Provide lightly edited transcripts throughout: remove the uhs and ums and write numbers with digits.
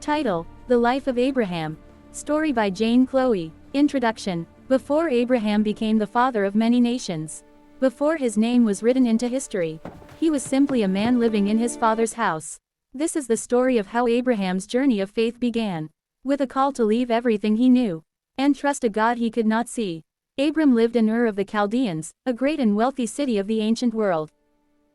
Title: The Life of Abraham. Story by Jane Chloe. Introduction. Before Abraham became the father of many nations, before his name was written into history, he was simply a man living in his father's house. This is the story of how Abraham's journey of faith began. With a call to leave everything he knew and trust a God he could not see, Abram lived in Ur of the Chaldeans, a great and wealthy city of the ancient world.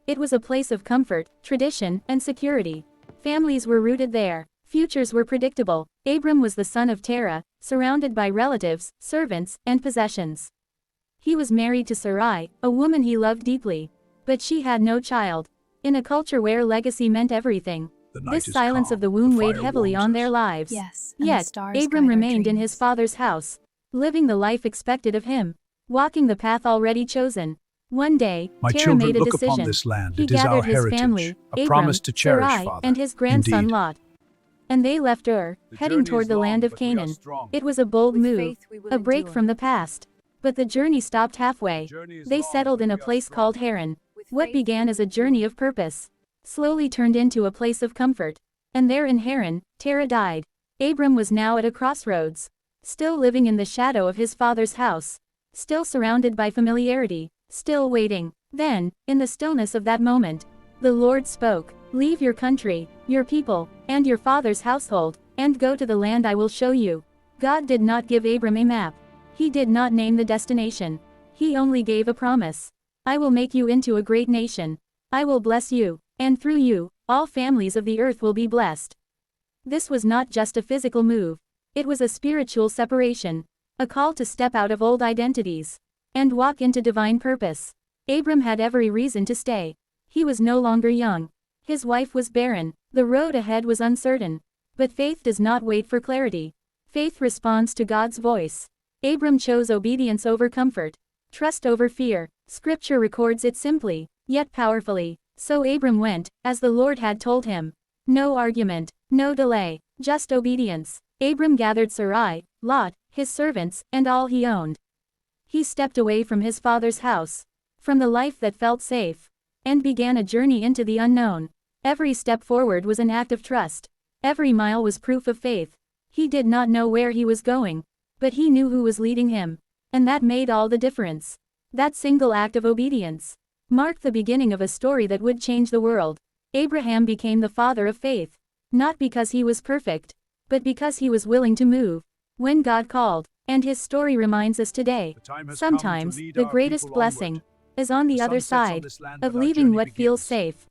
It was a place of comfort, tradition, and security. Families were rooted there. Futures were predictable. Abram was the son of Terah, surrounded by relatives, servants, and possessions. He was married to Sarai, a woman he loved deeply. But she had no child. In a culture where legacy meant everything, this silence of the womb weighed heavily on their lives. Yet, Abram remained in his father's house, living the life expected of him, walking the path already chosen. One day, Terah made a decision. He gathered his family, Abram, Sarai, and his grandson Lot. And they left Ur, heading toward the land of Canaan. It was a bold move, a break from the past. But the journey stopped halfway. They settled in a place called Haran. What began as a journey of purpose slowly turned into a place of comfort. And there in Haran, Terah died. Abram was now at a crossroads, still living in the shadow of his father's house, still surrounded by familiarity, still waiting. Then, in the stillness of that moment, the Lord spoke, "Leave your country, your people, and your father's household, and go to the land I will show you." God did not give Abram a map. He did not name the destination. He only gave a promise. "I will make you into a great nation. I will bless you, and through you, all families of the earth will be blessed." This was not just a physical move. It was a spiritual separation, a call to step out of old identities and walk into divine purpose. Abram had every reason to stay. He was no longer young. His wife was barren. The road ahead was uncertain. But faith does not wait for clarity. Faith responds to God's voice. Abram chose obedience over comfort, trust over fear. Scripture records it simply, yet powerfully. So Abram went, as the Lord had told him. No argument, no delay, just obedience. Abram gathered Sarai, Lot, his servants, and all he owned. He stepped away from his father's house, from the life that felt safe, and began a journey into the unknown. Every step forward was an act of trust. Every mile was proof of faith. He did not know where he was going, but he knew who was leading him. And that made all the difference. That single act of obedience marked the beginning of a story that would change the world. Abraham became the father of faith, not because he was perfect, but because he was willing to move when God called. And his story reminds us today, sometimes the greatest blessing is on the other side of leaving what feels safe.